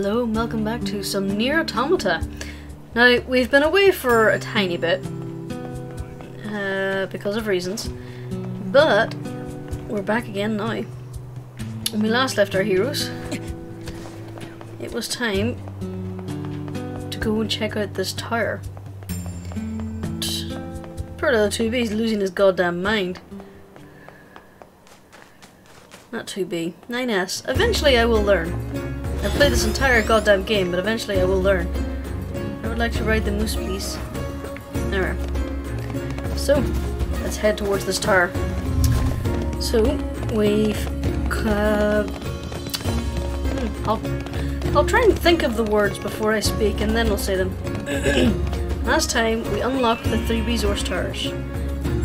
hello and welcome back to some Nier Automata. Now, we've been away for a tiny bit, because of reasons, but we're back again now. When we last left our heroes, it was time to go and check out this tower. Poor little 2B, he's losing his goddamn mind. Not 2B, 9S. Eventually I will learn. I've played this entire goddamn game, but eventually I will learn. I would like to ride the moose, please. There. So, let's head towards this tower. So, we've... I'll try and think of the words before I speak, and then I'll say them. Last time, we unlocked the 3 resource towers.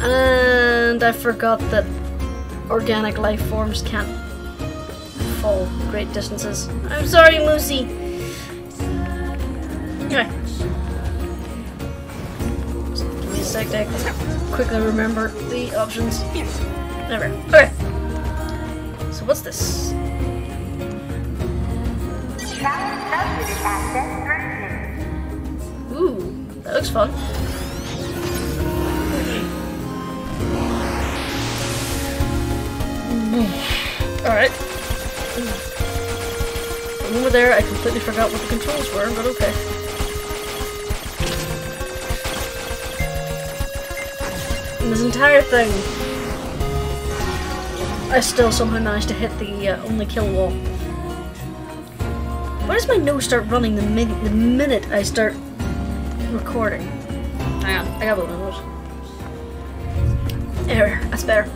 And I forgot that organic life forms can't fall great distances. I'm sorry, Moosey. Okay. Just give me a sec to quickly remember the options. There we go. Okay. So what's this? Ooh, that looks fun. Alright. Over there, I completely forgot what the controls were, but okay. And this entire thing, I still somehow managed to hit the only kill wall. Why does my nose start running the minute I start recording? Hang on, I got one of those. There, that's better.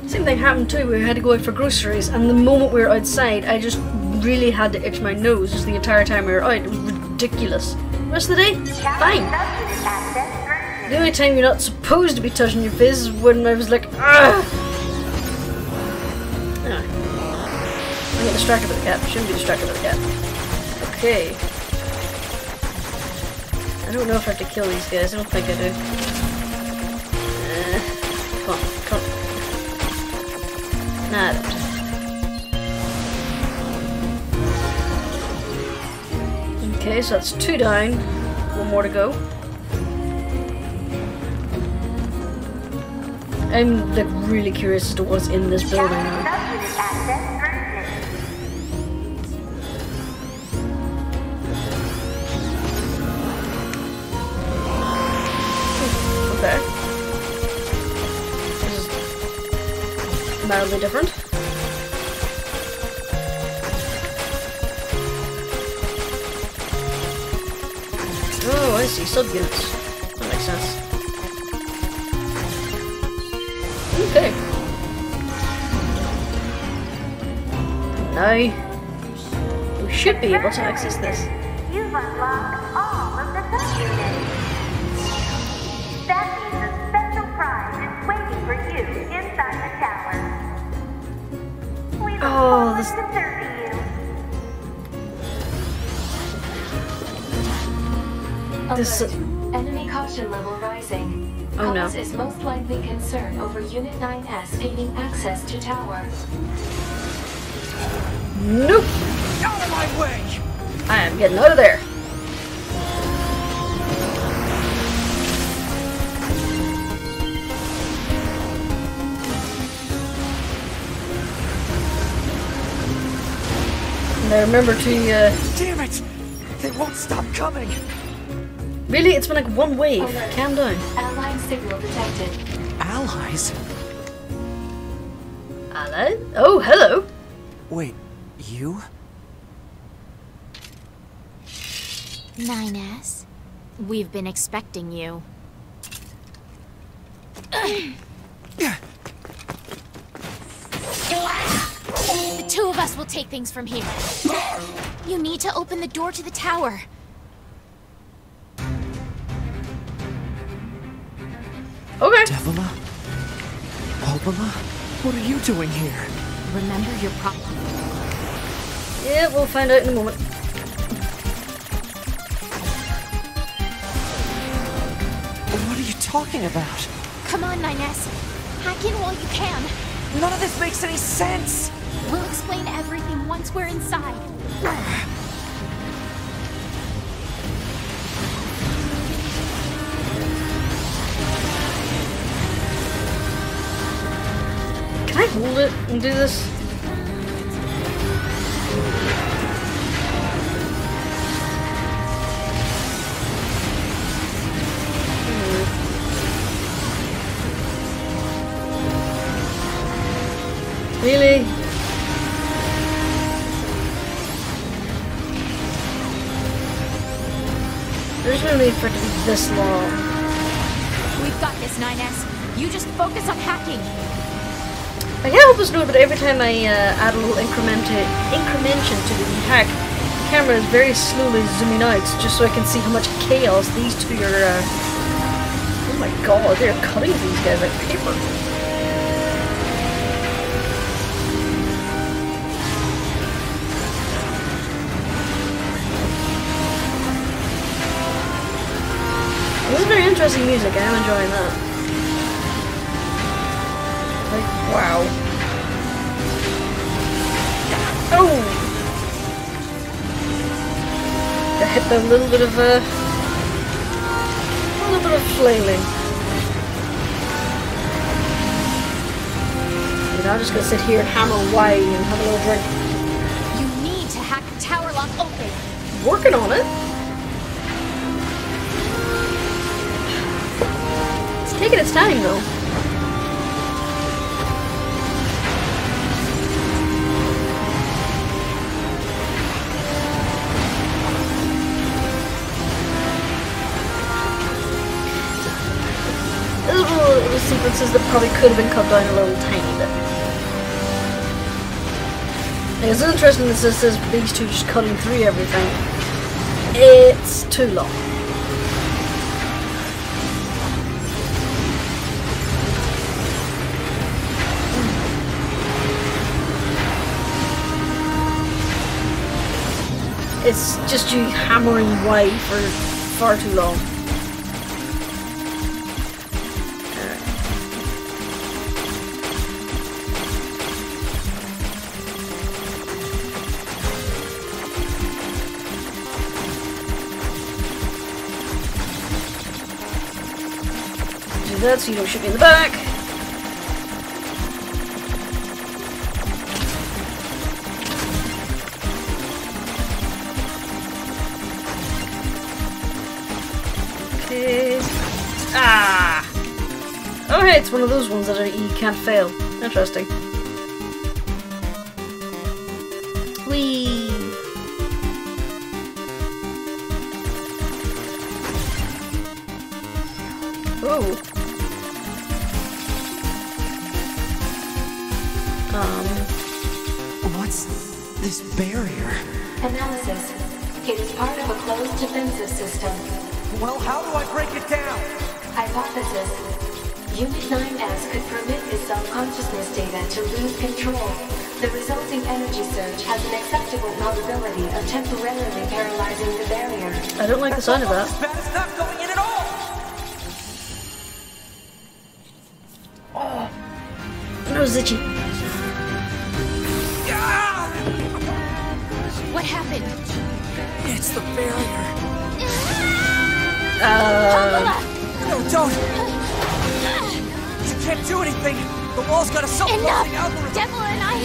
Same thing happened too, we had to go out for groceries, and the moment we were outside, I just really had to itch my nose just the entire time we were out. It was ridiculous. The rest of the day, fine. The only time you're not supposed to be touching your face is when I was like, ah! Anyway. I get distracted by the cat. Shouldn't be distracted by the cat. Okay. I don't know if I have to kill these guys. I don't think I do. Come on, come on. Nah, I don't. Okay, so that's 2 down. 1 more to go. I'm like really curious as to what's in this building now. Okay. This is mildly different. Oh, I see. Sub-units. That makes sense. Okay. Now, we should be able to access this. You've unlocked all of the sub-units. That means a special prize is waiting for you inside the tower. We look forward to serving you. This enemy caution level rising. Oh no. Cause is most likely concern over Unit 9S gaining access to tower. Nope. Out of my way! I am getting out of there. And I remember to Damn it! They won't stop coming! really, it's been like 1 wave. Alert. Calm down. Allied signal detected. Allies? Hello? Oh, hello. Wait, you? 9S, we've been expecting you. The 2 of us will take things from here. You need to open the door to the tower. Okay. Devila? Albala? What are you doing here? Remember your problem. Yeah, we'll find out in a moment. What are you talking about? Come on, 9S. Hack in while you can. None of this makes any sense! We'll explain everything once we're inside. Can I hold it and do this? Really? There's no need for it to be this long. We've got this, 9S. You just focus on hacking. I can't help but note, but every time I add a little incrementation to the hack, the camera is very slowly zooming out, just so I can see how much chaos these two are. Oh my god, they're cutting these guys like paper. This is very interesting music. I am enjoying that. Like, wow. Oh! I hit a little bit of flailing. And I'm just gonna sit here and hammer away and have a little drink. You need to hack the tower lock open. Working on it. It's taking its time though. Little sequences that probably could have been cut down a little tiny bit. Like, it's interesting that this says these two just cutting through everything. It's too long. It's just you hammering away for far too long. That so you don't shoot me in the back. Okay. Ah! Oh hey, it's one of those ones that you can't fail. Interesting. Whee! Oh. What's this barrier? Analysis. It is part of a closed defensive system. Well, how do I break it down? Hypothesis. Unit 9S could permit its self-consciousness data to lose control. The resulting energy surge has an acceptable probability of temporarily paralyzing the barrier. I don't like the sound of that. As bad as not going in at all! No, itchy. What happened? It's the barrier. No, don't! You can't do anything! The wall's got a self-closing algorithm! Devil and I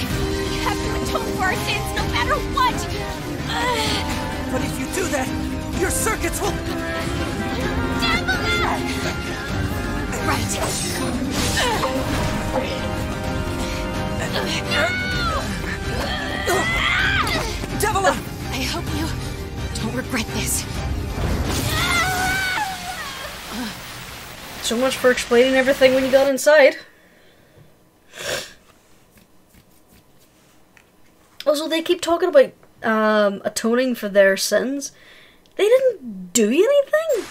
have to atone for our sins no matter what! But if you do that, your circuits will... Devil! Right. Devil! I hope you don't regret this. So much for explaining everything when you got inside. Also, they keep talking about atoning for their sins. They didn't do anything.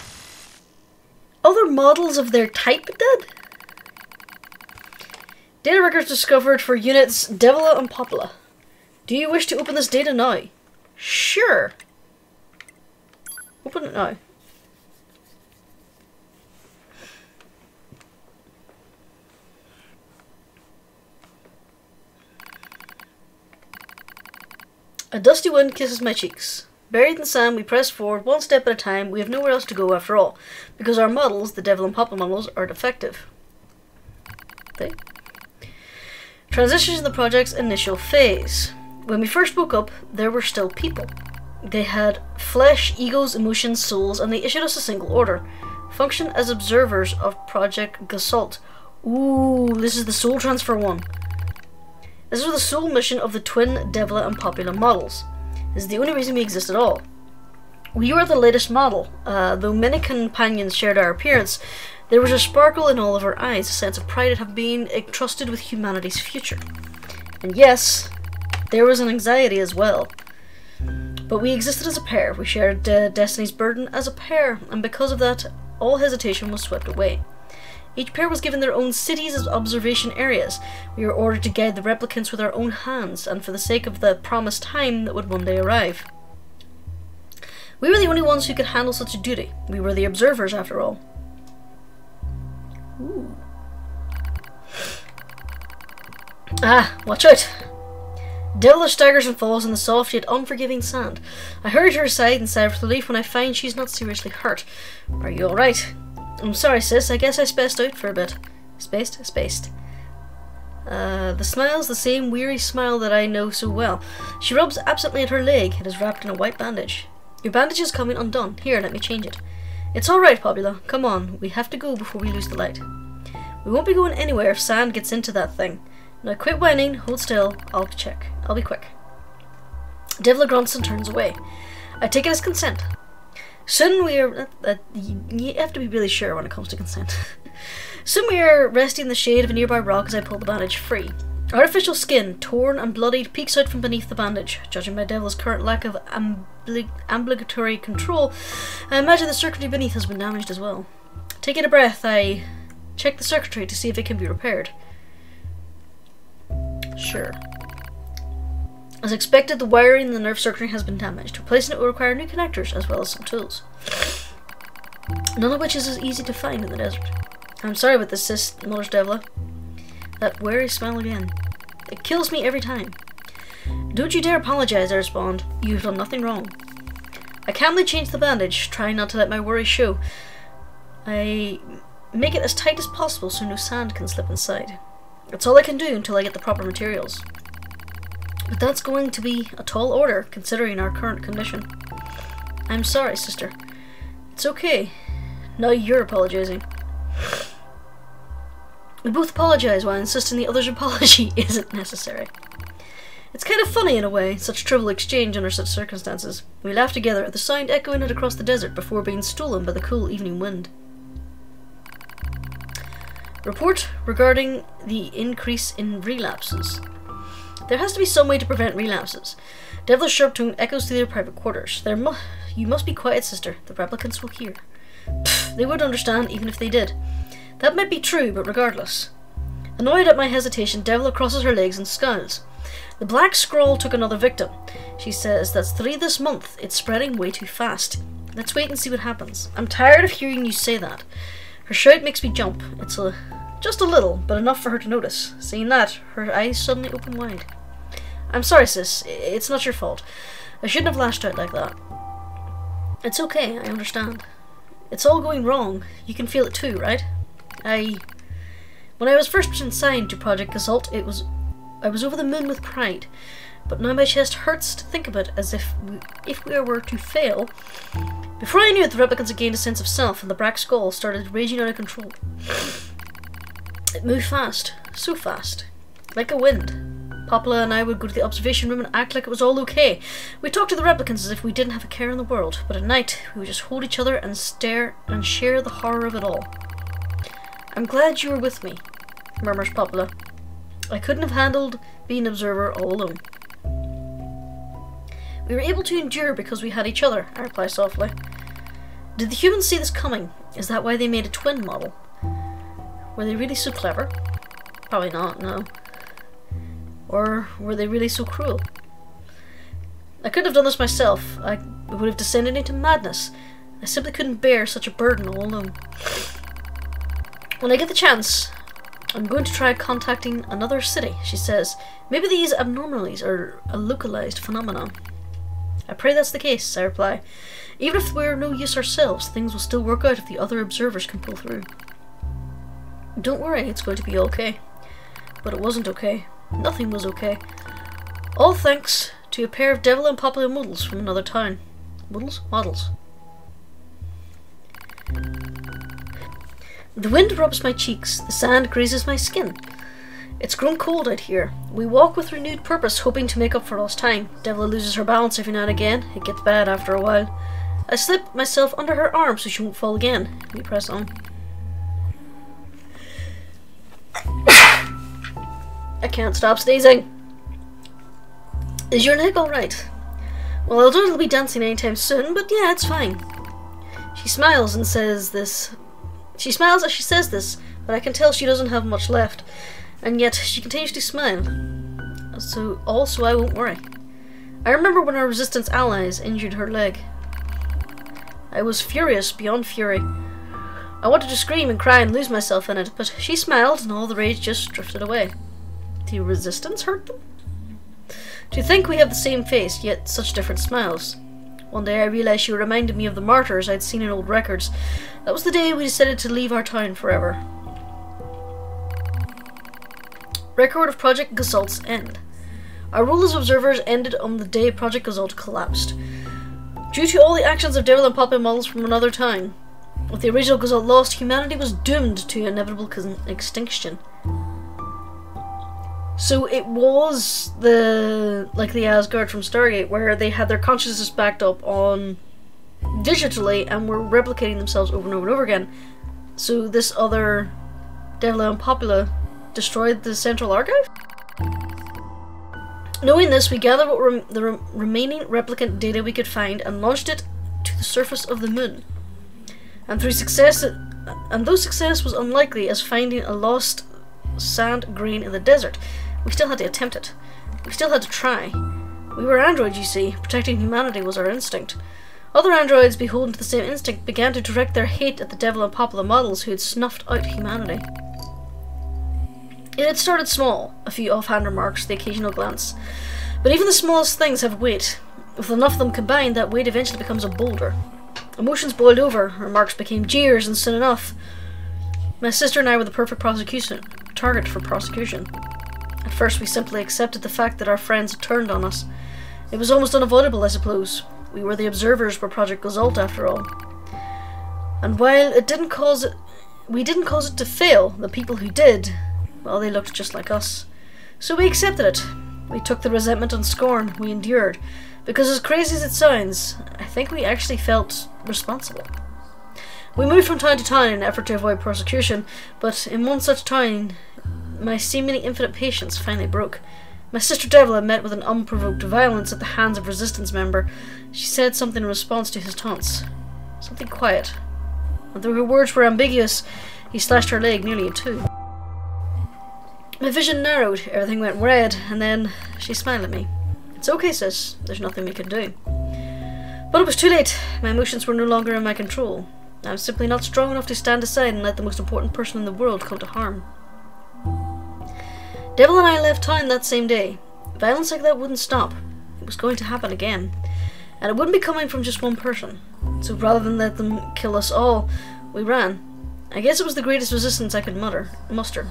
Other models of their type did. Data records discovered for units Devila and Popula. Do you wish to open this data now? Sure. Open it now. A dusty wind kisses my cheeks. Buried in the sand, we press forward one step at a time. We have nowhere else to go after all, because our models, the Devil and Popula models, are defective. Okay. Transitions in the project's initial phase. When we first woke up, there were still people. They had flesh, egos, emotions, souls, and they issued us a single order. Function as observers of Project Gasalt. Ooh, this is the soul transfer one. This was the sole mission of the twin Devla and Popula models. This is the only reason we exist at all. We were the latest model. Though many companions shared our appearance, there was a sparkle in all of our eyes, a sense of pride at having been entrusted with humanity's future. And yes, there was an anxiety as well. But we existed as a pair. We shared Destiny's burden as a pair, and because of that, all hesitation was swept away. Each pair was given their own cities as observation areas. We were ordered to guide the replicants with our own hands, and for the sake of the promised time that would one day arrive. We were the only ones who could handle such a duty. We were the observers, after all. Ooh. Ah, watch out! Devla staggers and falls in the soft yet unforgiving sand. I hurry to her side and sigh with relief when I find she's not seriously hurt. Are you alright? I'm sorry, sis. I guess I spaced out for a bit. Spaced? The smile's the same weary smile that I know so well. She rubs absently at her leg. It is wrapped in a white bandage. Your bandage is coming undone. Here, let me change it. It's alright, Popula. Come on. We have to go before we lose the light. We won't be going anywhere if sand gets into that thing. Now quit whining, hold still. I'll check. I'll be quick. Devla grunts and turns away. I take it as consent. Soon we are... you have to be really sure when it comes to consent. Soon we are resting in the shade of a nearby rock as I pull the bandage free. Artificial skin, torn and bloodied, peeks out from beneath the bandage. Judging by Devla's current lack of ambulatory control, I imagine the circuitry beneath has been damaged as well. Taking a breath, I check the circuitry to see if it can be repaired. Sure. As expected, the wiring in the nerve circuitry has been damaged. Replacing it will require new connectors as well as some tools. None of which is as easy to find in the desert. I'm sorry about this, sis, mutters Devla. That wary smile again. It kills me every time. Don't you dare apologize, I respond. You've done nothing wrong. I calmly change the bandage, trying not to let my worry show. I make it as tight as possible so no sand can slip inside. That's all I can do until I get the proper materials. But that's going to be a tall order, considering our current condition. I'm sorry, sister. It's okay. Now you're apologizing. We both apologize while insisting the other's apology isn't necessary. It's kind of funny in a way, such trivial exchange under such circumstances. We laugh together at the sound echoing it across the desert before being stolen by the cool evening wind. Report regarding the increase in relapses. There has to be some way to prevent relapses. Devla's sharp tone echoes through their private quarters. You must be quiet, sister. The replicants will hear. Pfft, they wouldn't understand even if they did. That might be true, but regardless. Annoyed at my hesitation, Devla crosses her legs and scowls. The black scroll took another victim. She says that's 3 this month. It's spreading way too fast. Let's wait and see what happens. I'm tired of hearing you say that. Her shout makes me jump. It's just a little, but enough for her to notice. Seeing that, her eyes suddenly open wide. I'm sorry, sis. It's not your fault. I shouldn't have lashed out like that. It's okay, I understand. It's all going wrong. You can feel it too, right? When I was first assigned to Project Gasalt, I was over the moon with pride. But now my chest hurts to think of it, as if we were to fail. Before I knew it, the replicants had gained a sense of self, and the black skull started raging out of control. It moved fast, so fast, like a wind. Popula and I would go to the observation room and act like it was all okay. We talked to the replicants as if we didn't have a care in the world, but at night we would just hold each other and stare and share the horror of it all. I'm glad you were with me, murmurs Popula. I couldn't have handled being observer all alone. We were able to endure because we had each other, I reply softly. Did the humans see this coming? Is that why they made a twin model? Were they really so clever? Probably not, no. Or were they really so cruel? I couldn't have done this myself. I would have descended into madness. I simply couldn't bear such a burden all alone. When I get the chance, I'm going to try contacting another city, she says. Maybe these abnormalities are a localized phenomenon. I pray that's the case, I reply. Even if we're no use ourselves, things will still work out if the other observers can pull through. Don't worry, it's going to be okay. But it wasn't okay. Nothing was okay. All thanks to a pair of Devil and Popular models from another town. Models. The wind rubs my cheeks, the sand grazes my skin. It's grown cold out here. We walk with renewed purpose, hoping to make up for lost time. Devil loses her balance every now and again. It gets bad after a while. I slip myself under her arm so she won't fall again. We press on. I can't stop sneezing. Is your leg alright? Well, I doubt it'll be dancing anytime soon, but yeah, it's fine. She smiles and says this. She smiles as she says this, but I can tell she doesn't have much left. And yet, she continues to smile. So I won't worry. I remember when our resistance allies injured her leg. I was furious beyond fury. I wanted to scream and cry and lose myself in it, but she smiled and all the rage just drifted away. The resistance hurt them? To think we have the same face, yet such different smiles. One day I realized she reminded me of the martyrs I'd seen in old records. That was the day we decided to leave our town forever. Record of Project Gasalt's end. Our role as observers ended on the day Project Gasalt collapsed. Due to all the actions of Devil and Popular models from another time, with the original Gasalt lost, humanity was doomed to inevitable extinction. So it was like the Asgard from Stargate, where they had their consciousness backed up on digitally and were replicating themselves over and over and over again. So this other Devil and Popular destroyed the central archive? Knowing this, we gathered what the remaining replicant data we could find and launched it to the surface of the moon. And though success was unlikely as finding a lost sand grain in the desert, we still had to attempt it. We still had to try. We were androids, you see. Protecting humanity was our instinct. Other androids, beholden to the same instinct, began to direct their hate at the Devil and Popular models who had snuffed out humanity. It had started small, a few offhand remarks, the occasional glance. But even the smallest things have weight. With enough of them combined, that weight eventually becomes a boulder. Emotions boiled over, remarks became jeers, and soon enough, my sister and I were the perfect target for prosecution. At first we simply accepted the fact that our friends had turned on us. It was almost unavoidable, I suppose. We were the observers for Project Gasalt, after all. And while we didn't cause it to fail, the people who did, well, they looked just like us. So we accepted it. We took the resentment and scorn. We endured. Because as crazy as it sounds, I think we actually felt responsible. We moved from town to town in an effort to avoid persecution, but in one such town, my seemingly infinite patience finally broke. My sister Devil had met with an unprovoked violence at the hands of a resistance member. She said something in response to his taunts. Something quiet. And though her words were ambiguous, he slashed her leg nearly in two. My vision narrowed, everything went red, and then she smiled at me. It's okay, sis, there's nothing we can do. But it was too late. My emotions were no longer in my control. I was simply not strong enough to stand aside and let the most important person in the world come to harm. Devil and I left town that same day. Violence like that wouldn't stop. It was going to happen again. And it wouldn't be coming from just one person. So rather than let them kill us all, we ran. I guess it was the greatest resistance I could muster.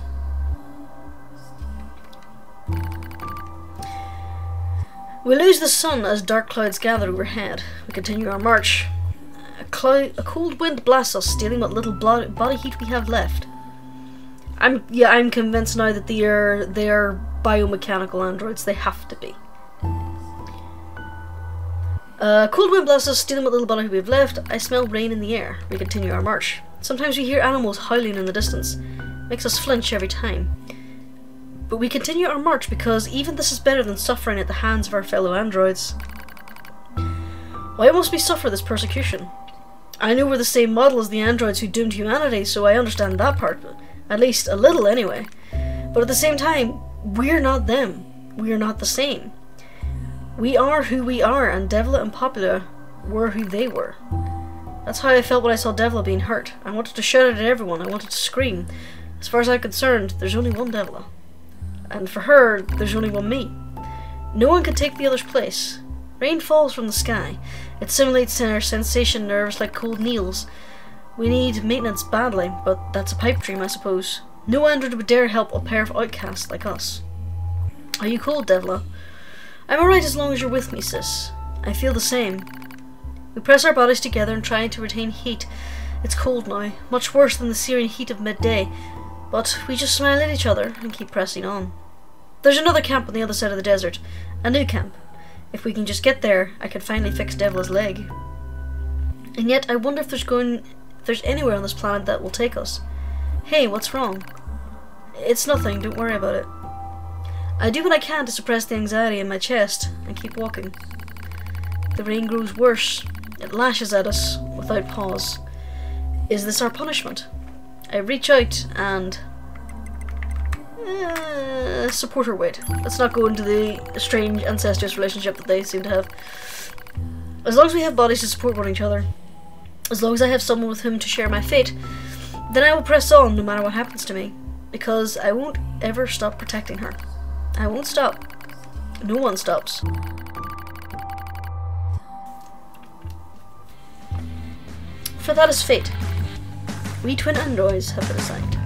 We lose the sun as dark clouds gather overhead. We continue our march. A cold wind blasts us, stealing what little body heat we have left. I'm convinced now that they are biomechanical androids. They have to be. Cold wind blasts us, stealing what little body heat we have left. I smell rain in the air. We continue our march. Sometimes we hear animals howling in the distance. Makes us flinch every time. But we continue our march because even this is better than suffering at the hands of our fellow androids. Why must we suffer this persecution? I know we're the same model as the androids who doomed humanity, so I understand that part, at least a little anyway. But at the same time, we're not them. We are not the same. We are who we are, and Devil and Popular were who they were. That's how I felt when I saw Devil being hurt. I wanted to shout it at everyone. I wanted to scream. As far as I'm concerned, there's only one Devil. And for her, there's only one me. No one can take the other's place. Rain falls from the sky. It simulates our sensation nerves like cold needles. We need maintenance badly, but that's a pipe dream, I suppose. No android would dare help a pair of outcasts like us. Are you cold, Devla? I'm alright as long as you're with me, sis. I feel the same. We press our bodies together and try to retain heat. It's cold now, much worse than the searing heat of midday, but we just smile at each other and keep pressing on. There's another camp on the other side of the desert. A new camp. If we can just get there, I can finally fix Devla's leg. And yet, I wonder if there's anywhere on this planet that will take us. Hey, what's wrong? It's nothing, don't worry about it. I do what I can to suppress the anxiety in my chest and keep walking. The rain grows worse. It lashes at us without pause. Is this our punishment? I reach out and support her weight. Let's not go into the strange incestuous relationship that they seem to have. As long as we have bodies to support one another, as long as I have someone with whom to share my fate, then I will press on no matter what happens to me, because I won't ever stop protecting her. I won't stop. No one stops. For that is fate. We twin androids have been assigned.